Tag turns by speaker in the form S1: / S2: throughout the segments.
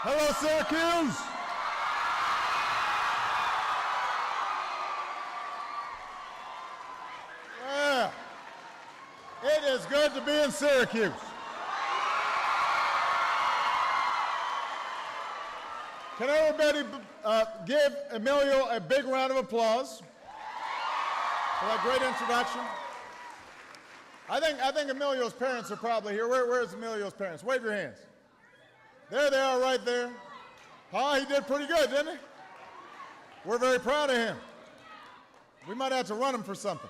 S1: Hello, Syracuse. Yeah, it is good to be in Syracuse. Can everybody give Emilio a big round of applause for that great introduction? I think Emilio's parents are probably here. Where's Emilio's parents? Wave your hands. There they are right there. Huh? He did pretty good, didn't he? We're very proud of him. We might have to run him for something.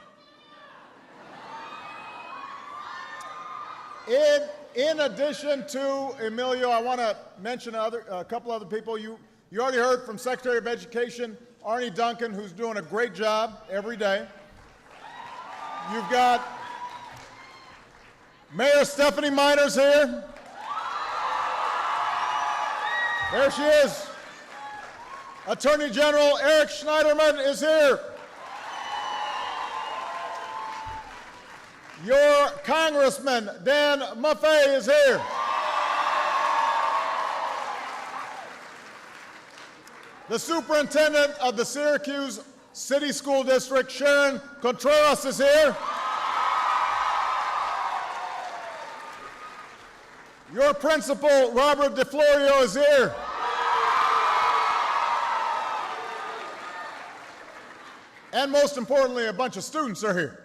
S1: In addition to Emilio, I want to mention a couple other people. You already heard from Secretary of Education Arnie Duncan, who's doing a great job every day. You've got Mayor Stephanie Miners here. There she is. Attorney General Eric Schneiderman is here. Your Congressman Dan Maffei is here. The Superintendent of the Syracuse City School District, Sharon Contreras, is here. Your Principal, Robert DeFlorio, is here. And most importantly, a bunch of students are here.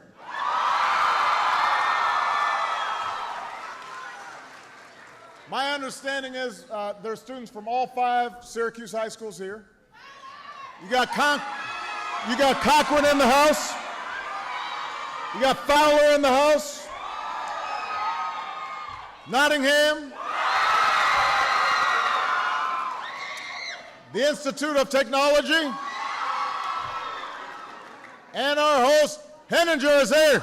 S1: My understanding is there are students from all 5 Syracuse high schools here. You got Cochran in the house. You got Fowler in the house. Nottingham. The Institute of Technology. And our host, Henninger, is here.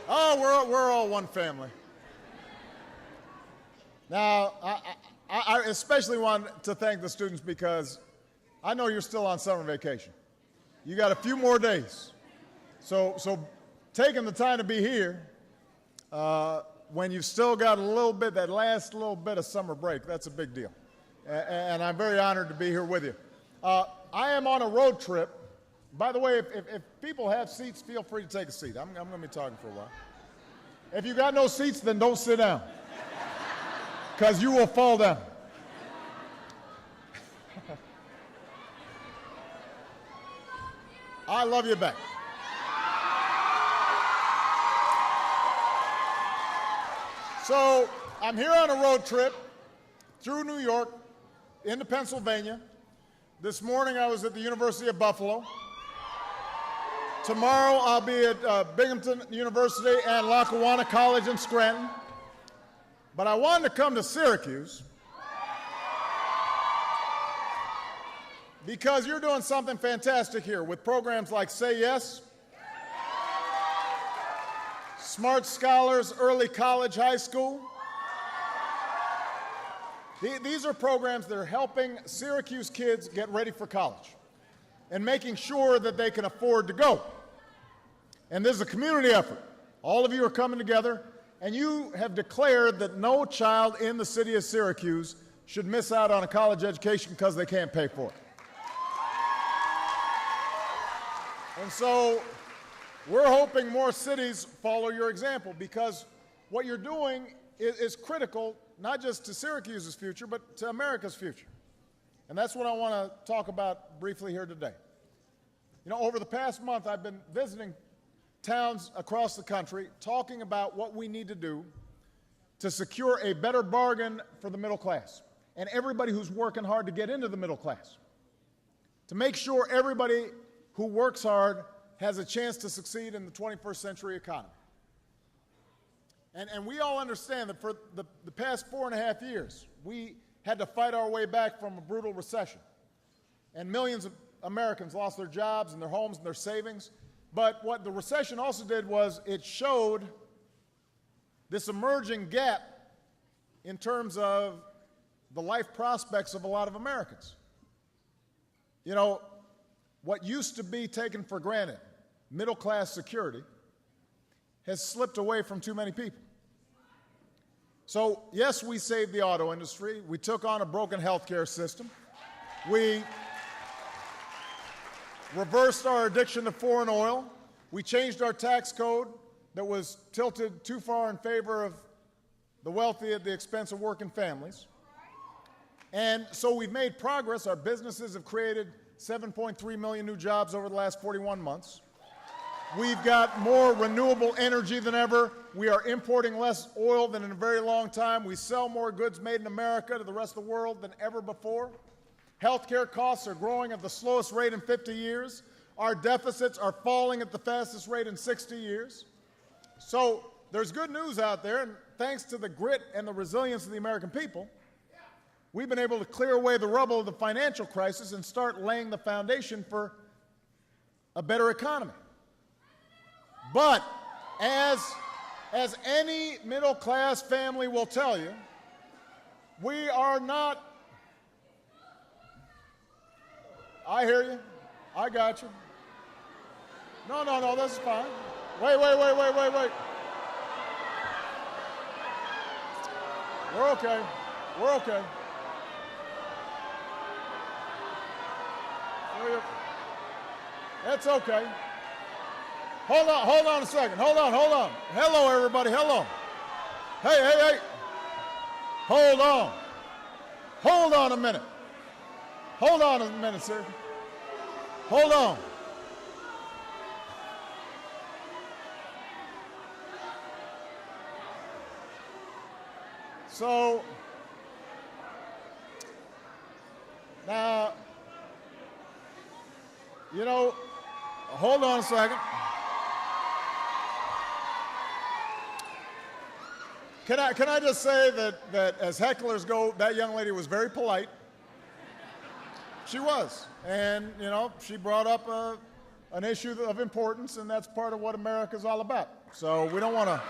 S1: Oh, we're all one family. Now, I especially want to thank the students because I know you're still on summer vacation. You got a few more days. So taking the time to be here when you've still got a little bit, that last little bit of summer break, that's a big deal. And I'm very honored to be here with you. I am on a road trip. By the way, if people have seats, feel free to take a seat. I'm going to be talking for a while. If you got no seats, then don't sit down, because you will fall down. I love you back. So I'm here on a road trip through New York into Pennsylvania. This morning I was at the University of Buffalo. Tomorrow I'll be at Binghamton University and Lackawanna College in Scranton. But I wanted to come to Syracuse because you're doing something fantastic here with programs like Say Yes, Smart Scholars, Early College, High School. These are programs that are helping Syracuse kids get ready for college and making sure that they can afford to go. And this is a community effort. All of you are coming together, and you have declared that no child in the city of Syracuse should miss out on a college education because they can't pay for it. And so we're hoping more cities follow your example, because what you're doing is critical, not just to Syracuse's future, but to America's future. And that's what I want to talk about briefly here today. You know, over the past month, I've been visiting towns across the country talking about what we need to do to secure a better bargain for the middle class and everybody who's working hard to get into the middle class, to make sure everybody who works hard has a chance to succeed in the 21st century economy. And we all understand that for the past 4.5 years, we had to fight our way back from a brutal recession. And millions of Americans lost their jobs and their homes and their savings. But what the recession also did was it showed this emerging gap in terms of the life prospects of a lot of Americans. You know, what used to be taken for granted, middle-class security has slipped away from too many people. So, yes, we saved the auto industry. We took on a broken healthcare system. We reversed our addiction to foreign oil. We changed our tax code that was tilted too far in favor of the wealthy at the expense of working families. And so we've made progress. Our businesses have created 7.3 million new jobs over the last 41 months. We've got more renewable energy than ever. We are importing less oil than in a very long time. We sell more goods made in America to the rest of the world than ever before. Healthcare costs are growing at the slowest rate in 50 years. Our deficits are falling at the fastest rate in 60 years. So there's good news out there, and thanks to the grit and the resilience of the American people, we've been able to clear away the rubble of the financial crisis and start laying the foundation for a better economy. But as any middle-class family will tell you, we are not. I hear you. I got you. No, this is fine. Wait. We're okay. That's okay. Hold on a second. Hold on. Hello, everybody. Hello. Hey. Hold on. Hold on a minute, sir. Hold on. So, now, hold on a second. Can I just say that as hecklers go, that young lady was very polite. She was. And, she brought up an issue of importance, and that's part of what America's all about. So we don't want to.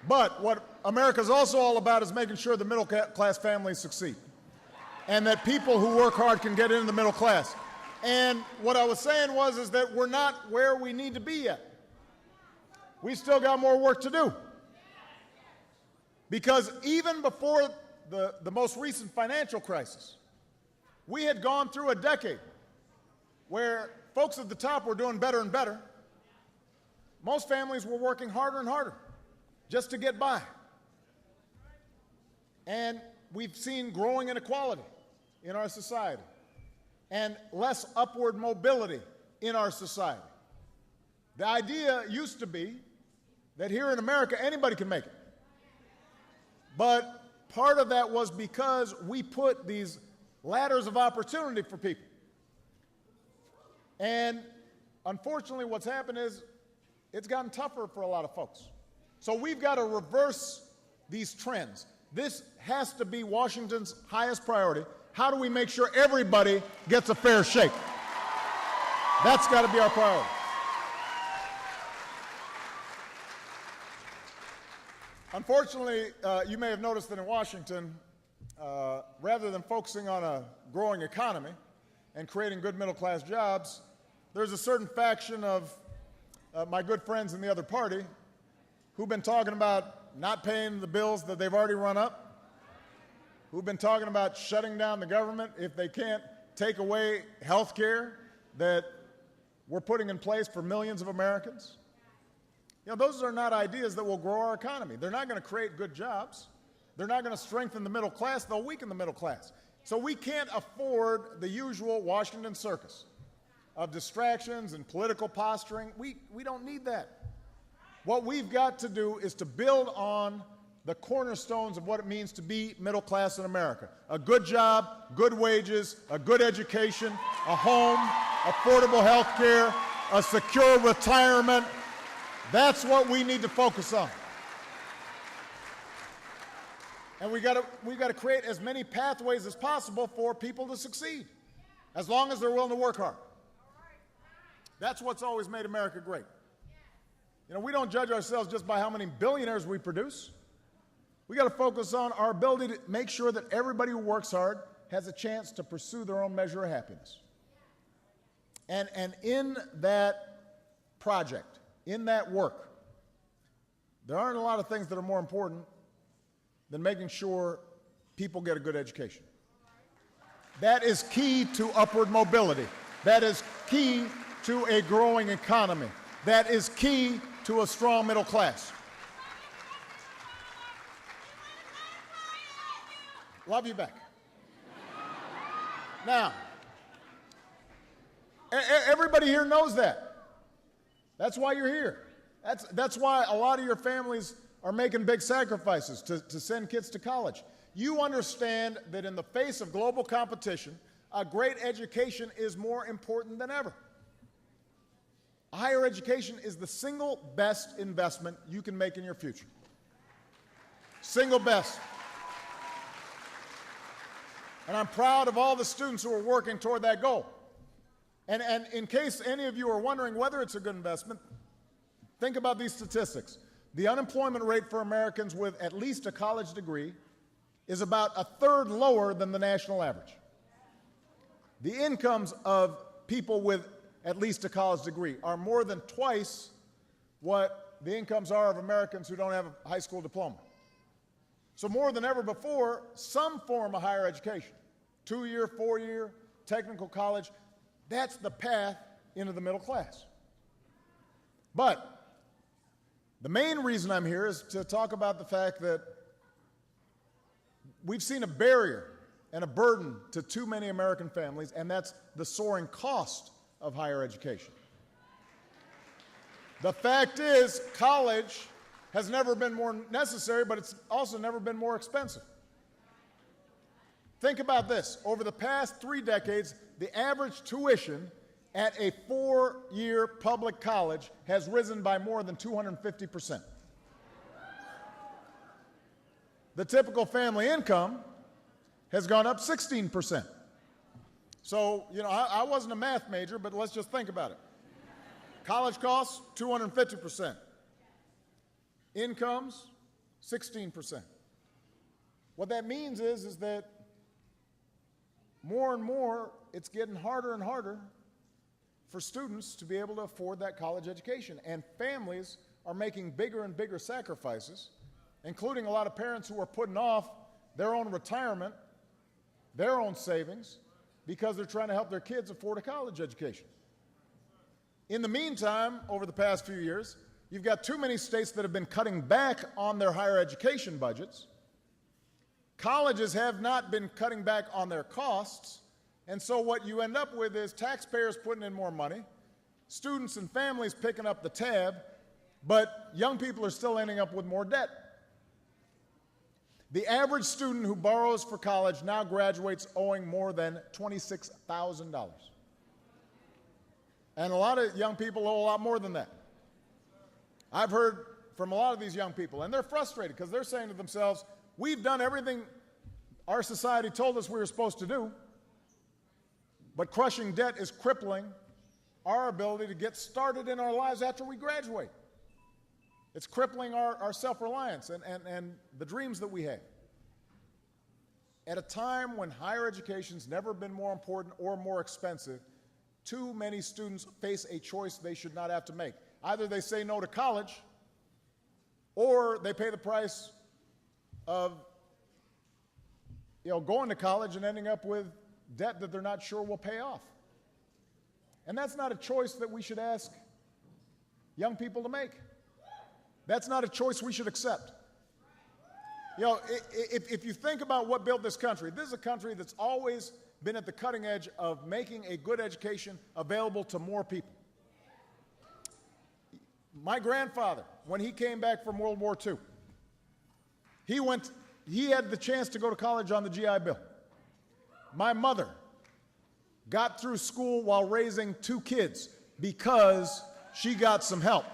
S1: But what America's also all about is making sure the middle-class families succeed, and that people who work hard can get into the middle class. And what I was saying is that we're not where we need to be yet. We still got more work to do. Because even before the most recent financial crisis, we had gone through a decade where folks at the top were doing better and better. Most families were working harder and harder just to get by. And we've seen growing inequality in our society and less upward mobility in our society. The idea used to be that here in America, anybody can make it. But part of that was because we put these ladders of opportunity for people. And unfortunately, what's happened is it's gotten tougher for a lot of folks. So we've got to reverse these trends. This has to be Washington's highest priority. How do we make sure everybody gets a fair shake? That's got to be our priority. Unfortunately, you may have noticed that in Washington, rather than focusing on a growing economy and creating good middle-class jobs, there's a certain faction of my good friends in the other party who've been talking about not paying the bills that they've already run up, who've been talking about shutting down the government if they can't take away health care that we're putting in place for millions of Americans. Those are not ideas that will grow our economy. They're not going to create good jobs. They're not going to strengthen the middle class. They'll weaken the middle class. So we can't afford the usual Washington circus of distractions and political posturing. We don't need that. What we've got to do is to build on the cornerstones of what it means to be middle class in America. A good job, good wages, a good education, a home, affordable health care, a secure retirement. That's what we need to focus on. And we've got to create as many pathways as possible for people to succeed, as long as they're willing to work hard. That's what's always made America great. We don't judge ourselves just by how many billionaires we produce. We got to focus on our ability to make sure that everybody who works hard has a chance to pursue their own measure of happiness. And in that project, in that work, there aren't a lot of things that are more important than making sure people get a good education. That is key to upward mobility. That is key to a growing economy. That is key to a strong middle class. Love you back. Now, everybody here knows that. That's why you're here. That's why a lot of your families are making big sacrifices to send kids to college. You understand that in the face of global competition, a great education is more important than ever. Higher education is the single best investment you can make in your future. Single best. And I'm proud of all the students who are working toward that goal. And in case any of you are wondering whether it's a good investment, think about these statistics. The unemployment rate for Americans with at least a college degree is about a third lower than the national average. The incomes of people with at least a college degree are more than twice what the incomes are of Americans who don't have a high school diploma. So more than ever before, some form of higher education, 2-year, 4-year, technical college, that's the path into the middle class. But the main reason I'm here is to talk about the fact that we've seen a barrier and a burden to too many American families, and that's the soaring cost of higher education. The fact is, college has never been more necessary, but it's also never been more expensive. Think about this. Over the past 3 decades, the average tuition at a 4-year public college has risen by more than 250%. The typical family income has gone up 16%. So, I wasn't a math major, but let's just think about it. College costs, 250%. Incomes, 16%. What that means is that more and more, it's getting harder and harder for students to be able to afford that college education. And families are making bigger and bigger sacrifices, including a lot of parents who are putting off their own retirement, their own savings, because they're trying to help their kids afford a college education. In the meantime, over the past few years, you've got too many states that have been cutting back on their higher education budgets. Colleges have not been cutting back on their costs, and so what you end up with is taxpayers putting in more money, students and families picking up the tab, but young people are still ending up with more debt. The average student who borrows for college now graduates owing more than $26,000. And a lot of young people owe a lot more than that. I've heard from a lot of these young people, and they're frustrated because they're saying to themselves, we've done everything our society told us we were supposed to do, but crushing debt is crippling our ability to get started in our lives after we graduate. It's crippling our self-reliance and the dreams that we have. At a time when higher education's never been more important or more expensive, too many students face a choice they should not have to make. Either they say no to college, or they pay the price of going to college and ending up with debt that they're not sure will pay off. And that's not a choice that we should ask young people to make. That's not a choice we should accept. If you think about what built this is a country that's always been at the cutting edge of making a good education available to more people. My grandfather, when he came back from World War II, he had the chance to go to college on the GI Bill. My mother got through school while raising 2 kids because she got some help.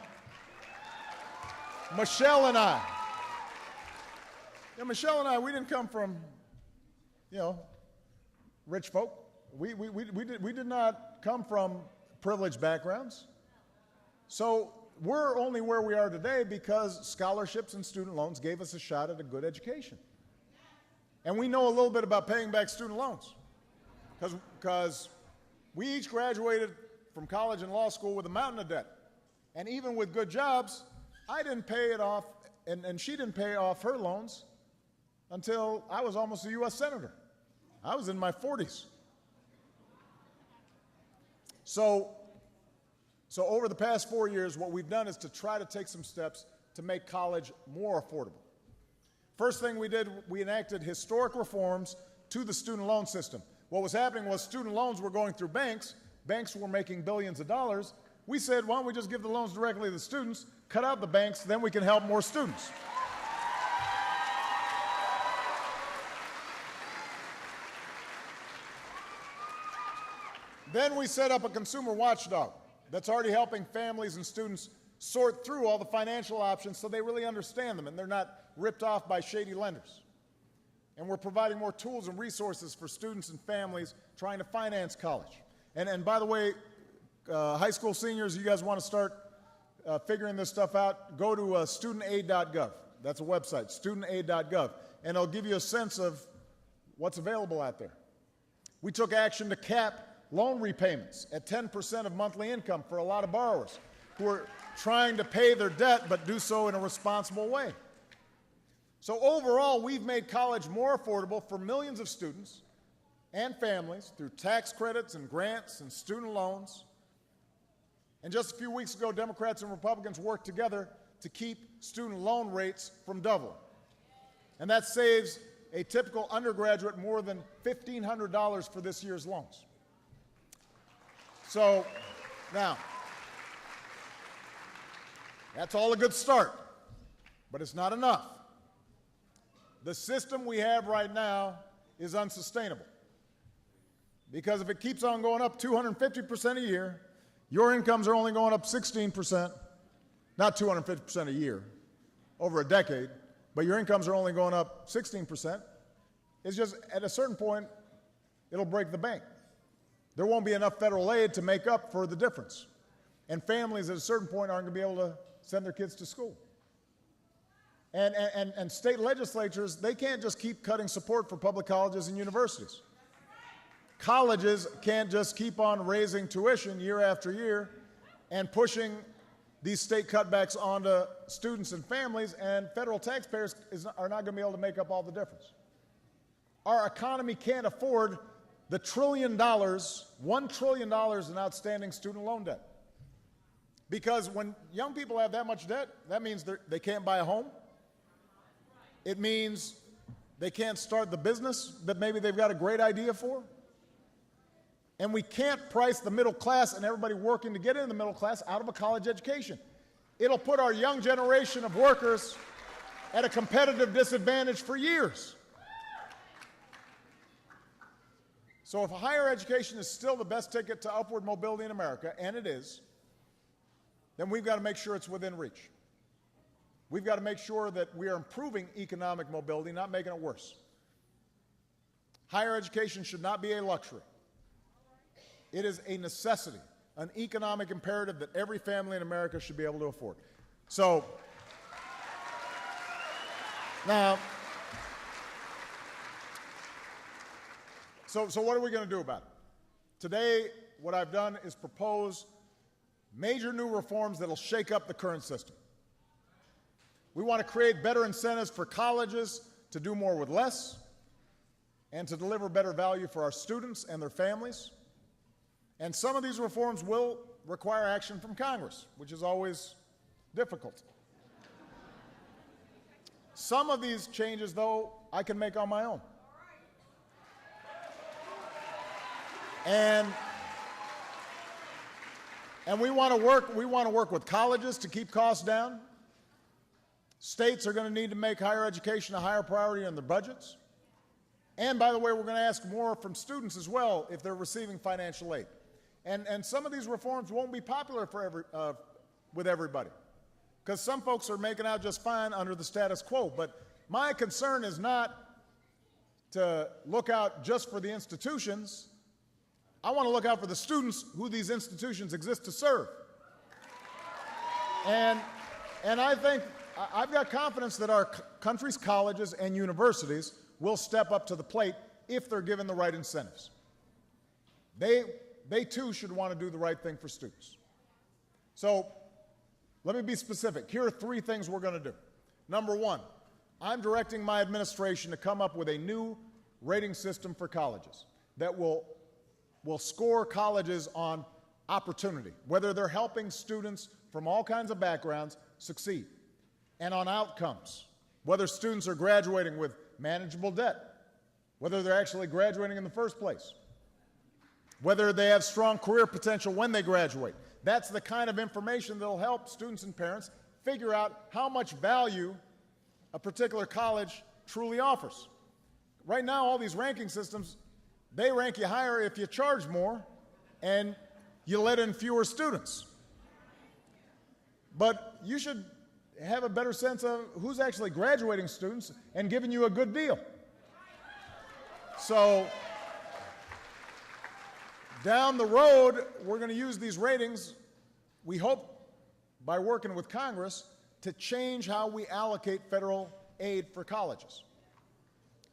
S1: Michelle and I, we didn't come from, rich folk. We did not come from privileged backgrounds. So we're only where we are today because scholarships and student loans gave us a shot at a good education. And we know a little bit about paying back student loans because we each graduated from college and law school with a mountain of debt. And even with good jobs, I didn't pay it off, and she didn't pay off her loans until I was almost a U.S. Senator. I was in my 40s. So over the past 4 years, what we've done is to try to take some steps to make college more affordable. First thing we did, we enacted historic reforms to the student loan system. What was happening was student loans were going through banks. Banks were making billions of dollars. We said, why don't we just give the loans directly to the students, cut out the banks, then we can help more students. Then we set up a consumer watchdog that's already helping families and students sort through all the financial options so they really understand them and they're not ripped off by shady lenders. And we're providing more tools and resources for students and families trying to finance college. And by the way, high school seniors, you guys want to start figuring this stuff out, go to studentaid.gov. That's a website, studentaid.gov, and it'll give you a sense of what's available out there. We took action to cap loan repayments at 10% of monthly income for a lot of borrowers who are trying to pay their debt but do so in a responsible way. So overall, we've made college more affordable for millions of students and families through tax credits and grants and student loans. And just a few weeks ago, Democrats and Republicans worked together to keep student loan rates from doubling. And that saves a typical undergraduate more than $1,500 for this year's loans. So now, that's all a good start, but it's not enough. The system we have right now is unsustainable because if it keeps on going up 250% a year, your incomes are only going up 16%, not 250% a year, over a decade, but your incomes are only going up 16%. It's just at a certain point, it'll break the bank. There won't be enough federal aid to make up for the difference. And families at a certain point aren't going to be able to send their kids to school. And state legislatures, they can't just keep cutting support for public colleges and universities. Colleges can't just keep on raising tuition year after year and pushing these state cutbacks onto students and families, and federal taxpayers are not going to be able to make up all the difference. Our economy can't afford the $1 trillion in outstanding student loan debt. Because when young people have that much debt, that means they can't buy a home. It means they can't start the business that maybe they've got a great idea for. And we can't price the middle class and everybody working to get into the middle class out of a college education. It'll put our young generation of workers at a competitive disadvantage for years. So if higher education is still the best ticket to upward mobility in America, and it is, then we've got to make sure it's within reach. We've got to make sure that we are improving economic mobility, not making it worse. Higher education should not be a luxury. It is a necessity, an economic imperative that every family in America should be able to afford. So, now, so what are we going to do about it? Today, what I've done is propose major new reforms that will shake up the current system. We want to create better incentives for colleges to do more with less and to deliver better value for our students and their families. And some of these reforms will require action from Congress, which is always difficult. Some of these changes, though, I can make on my own. And we want to work with colleges to keep costs down. States are going to need to make higher education a higher priority in their budgets. And by the way, we're going to ask more from students as well if they're receiving financial aid. And some of these reforms won't be popular with everybody, because some folks are making out just fine under the status quo. But my concern is not to look out just for the institutions. I want to look out for the students who these institutions exist to serve. And I think I've got confidence that our country's colleges and universities will step up to the plate if they're given the right incentives. They too should want to do the right thing for students. So let me be specific. Here are 3 things we're going to do. Number 1, I'm directing my administration to come up with a new rating system for colleges that will score colleges on opportunity, whether they're helping students from all kinds of backgrounds succeed, and on outcomes, whether students are graduating with manageable debt, whether they're actually graduating in the first place, whether they have strong career potential when they graduate. That's the kind of information that will help students and parents figure out how much value a particular college truly offers. Right now, all these ranking systems, they rank you higher if you charge more and you let in fewer students. But you should have a better sense of who's actually graduating students and giving you a good deal. So down the road, we're going to use these ratings, we hope, by working with Congress, to change how we allocate federal aid for colleges.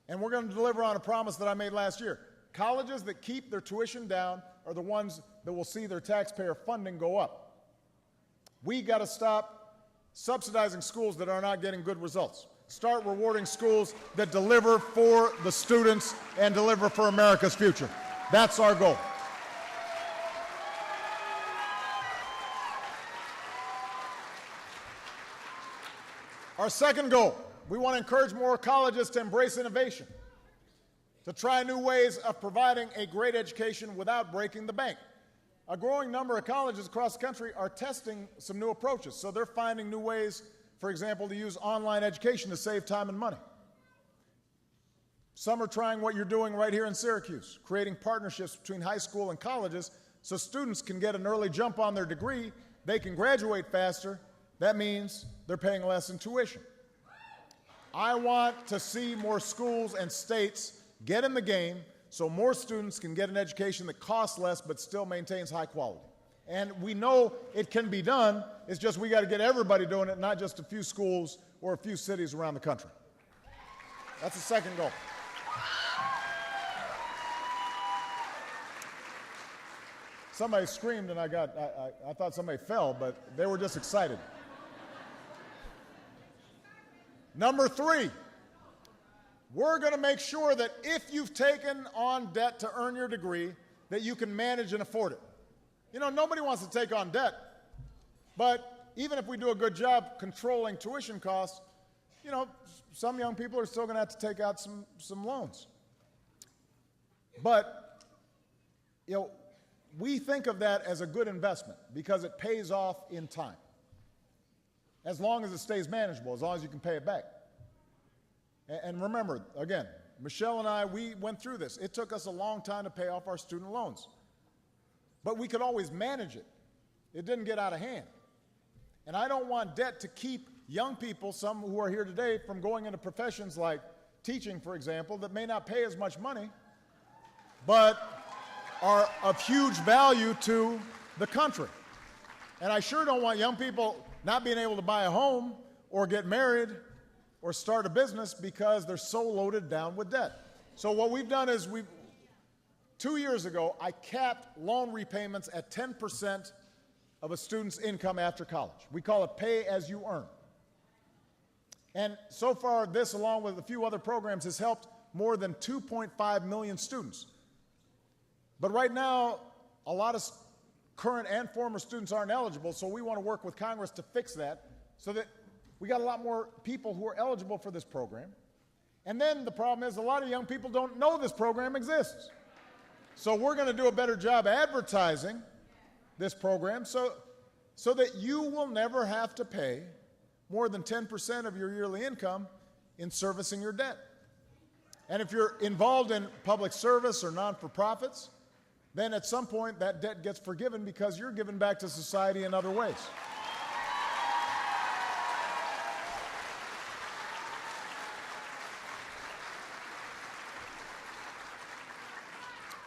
S1: And we're going to deliver on a promise that I made last year. Colleges that keep their tuition down are the ones that will see their taxpayer funding go up. We got to stop subsidizing schools that are not getting good results. Start rewarding schools that deliver for the students and deliver for America's future. That's our goal. Our second goal, we want to encourage more colleges to embrace innovation, to try new ways of providing a great education without breaking the bank. A growing number of colleges across the country are testing some new approaches, so they're finding new ways, for example, to use online education to save time and money. Some are trying what you're doing right here in Syracuse, creating partnerships between high school and colleges so students can get an early jump on their degree, they can graduate faster. That means they're paying less in tuition. I want to see more schools and states get in the game so more students can get an education that costs less but still maintains high quality. And we know it can be done. It's just we got to get everybody doing it, not just a few schools or a few cities around the country. That's the second goal. Somebody screamed and I thought somebody fell, but they were just excited. Number 3, we're going to make sure that if you've taken on debt to earn your degree, that you can manage and afford it. You know, nobody wants to take on debt, but even if we do a good job controlling tuition costs, you know, some young people are still going to have to take out some loans. But, you know, we think of that as a good investment because it pays off in time. As long as it stays manageable, as long as you can pay it back. And remember, again, Michelle and I, we went through this. It took us a long time to pay off our student loans. But we could always manage it. It didn't get out of hand. And I don't want debt to keep young people, some who are here today, from going into professions like teaching, for example, that may not pay as much money, but are of huge value to the country. And I sure don't want young people not being able to buy a home or get married or start a business because they're so loaded down with debt. So what we've done is 2 years ago, I capped loan repayments at 10% of a student's income after college. We call it pay as you earn. And so far, this, along with a few other programs, has helped more than 2.5 million students. But right now, a lot of current and former students aren't eligible, so we want to work with Congress to fix that so that we got a lot more people who are eligible for this program. And then the problem is a lot of young people don't know this program exists. So we're going to do a better job advertising this program so that you will never have to pay more than 10% of your yearly income in servicing your debt. And if you're involved in public service or non-for-profits, then at some point that debt gets forgiven because you're giving back to society in other ways.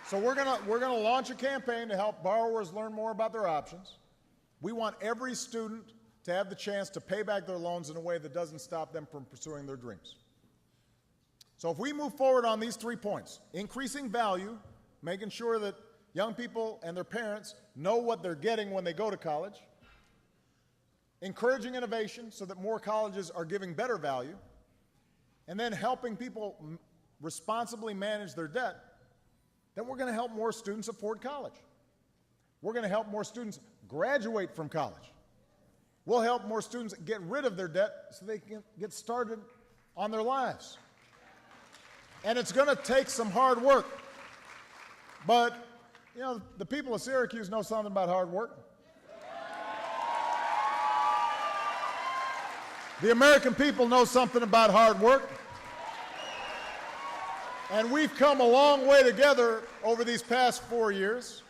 S1: So we're gonna launch a campaign to help borrowers learn more about their options. We want every student to have the chance to pay back their loans in a way that doesn't stop them from pursuing their dreams. So if we move forward on these 3 points, increasing value, making sure that young people and their parents know what they're getting when they go to college, encouraging innovation so that more colleges are giving better value, and then helping people responsibly manage their debt, then we're going to help more students afford college. We're going to help more students graduate from college. We'll help more students get rid of their debt so they can get started on their lives. And it's going to take some hard work. But, you know, the people of Syracuse know something about hard work. The American people know something about hard work. And we've come a long way together over these past 4 years.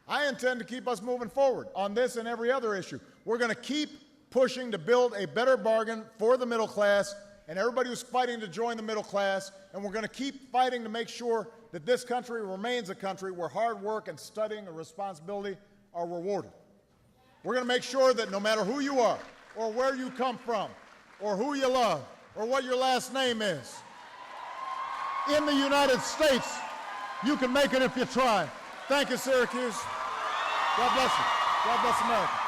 S1: I intend to keep us moving forward on this and every other issue. We're going to keep pushing to build a better bargain for the middle class and everybody who's fighting to join the middle class, and we're going to keep fighting to make sure that this country remains a country where hard work and studying and responsibility are rewarded. We're going to make sure that no matter who you are, or where you come from, or who you love, or what your last name is, in the United States, you can make it if you try. Thank you, Syracuse. God bless you. God bless America.